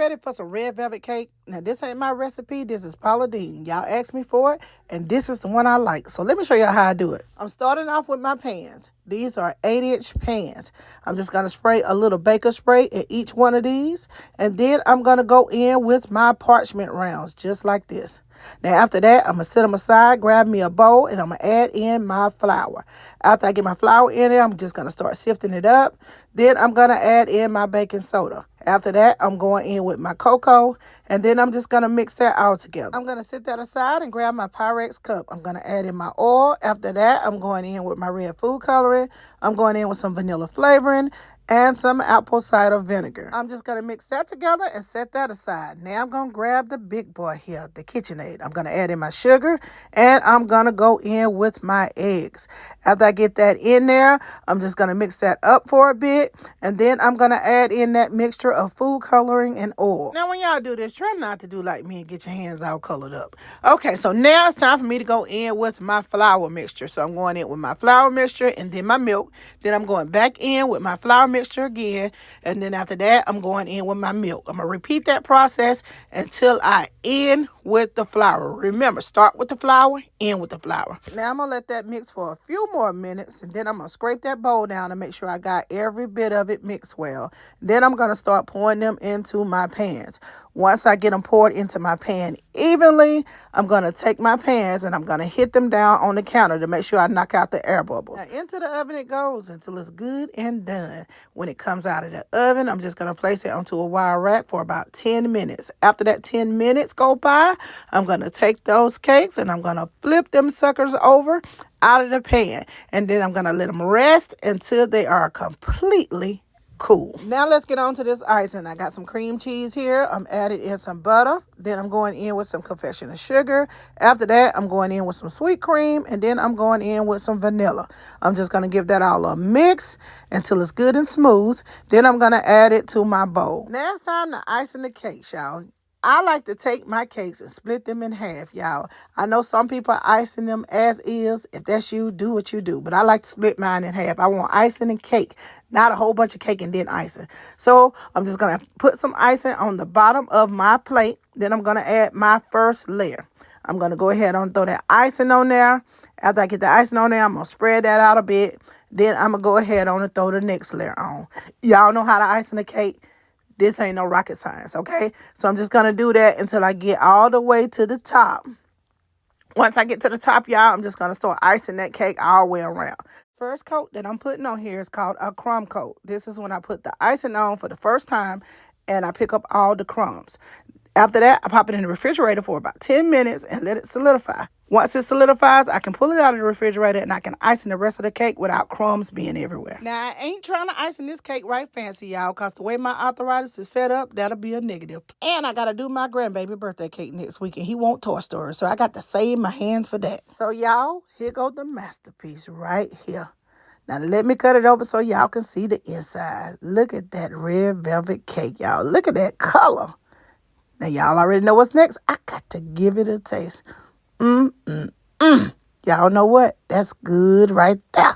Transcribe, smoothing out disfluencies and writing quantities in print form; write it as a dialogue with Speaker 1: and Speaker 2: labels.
Speaker 1: ready for some red velvet cake? Now, this ain't my recipe. This is Paula Dean. Y'all asked me for it, and this is the one I like. So let me show y'all how I do it. I'm starting off with my pans. These are 8-inch pans. I'm just going to spray a little baker spray in each one of these, and then I'm going to go in with my parchment rounds, just like this. Now, after that, I'm going to set them aside, grab me a bowl, and I'm going to add in my flour. After I get my flour in there, I'm just going to start sifting it up. Then I'm going to add in my baking soda. After that, I'm going in with my cocoa, and then I'm just going to mix that all together. I'm going to set that aside and grab my Pyrex cup. I'm going to add in my oil. After that, I'm going in with my red food coloring. I'm going in with some vanilla flavoring and some apple cider vinegar. I'm just going to mix that together and set that aside. Now I'm going to grab the big boy here, the KitchenAid. I'm going to add in my sugar, and I'm going to go in with my eggs. After I get that in there, I'm just going to mix that up for a bit, and then I'm going to add in that mixture of food coloring and oil. Now when y'all do this, try not to do like me and get your hands all colored up. Okay, so now it's time for me to go in with my flour mixture. So I'm going in with my flour mixture and then my milk. Then I'm going back in with my flour mixture again, and then after that I'm going in with my milk. I'm gonna repeat that process until I end with the flour. Remember, start with the flour, end with the flour. Now I'm gonna let that mix for a few more minutes, and then I'm gonna scrape that bowl down and make sure I got every bit of it mixed well. Then I'm gonna start pouring them into my pans. Once I get them poured into my pan evenly, I'm gonna take my pans and I'm gonna hit them down on the counter to make sure I knock out the air bubbles. Now into the oven it goes until it's good and done. When it comes out of the oven, I'm just going to place it onto a wire rack for about 10 minutes. After that 10 minutes go by, I'm going to take those cakes and I'm going to flip them suckers over out of the pan. And then I'm going to let them rest until they are completely cool. Now let's get on to this icing. I got some cream cheese here. I'm adding in some butter. Then I'm going in with some confectioners sugar. After that, I'm going in with some sweet cream. And then I'm going in with some vanilla. I'm just going to give that all a mix until it's good and smooth. Then I'm going to add it to my bowl. Now it's time to icing the cakes, y'all. I like to take my cakes and split them in half, y'all. I know some people are icing them as is. If that's you, do what you do. But I like to split mine in half. I want icing and cake, not a whole bunch of cake and then icing. So I'm just going to put some icing on the bottom of my plate. Then I'm going to add my first layer. I'm going to go ahead and throw that icing on there. After I get the icing on there, I'm going to spread that out a bit. Then I'm going to go ahead on and throw the next layer on. Y'all know how to icing the cake. This ain't no rocket science, okay? So I'm just going to do that until I get all the way to the top. Once I get to the top, y'all, I'm just going to start icing that cake all the way around. First coat that I'm putting on here is called a crumb coat. This is when I put the icing on for the first time and I pick up all the crumbs. After that, I pop it in the refrigerator for about 10 minutes and let it solidify. Once it solidifies, I can pull it out of the refrigerator and I can ice in the rest of the cake without crumbs being everywhere. Now, I ain't trying to ice in this cake right fancy, y'all, because the way my arthritis is set up, that'll be a negative. And I got to do my grandbaby birthday cake next week, and he want Toy Story, so I got to save my hands for that. So, y'all, here goes the masterpiece right here. Now, let me cut it open so y'all can see the inside. Look at that red velvet cake, y'all. Look at that color. Now, y'all already know what's next. I got to give it a taste. Y'all know what? That's good right there.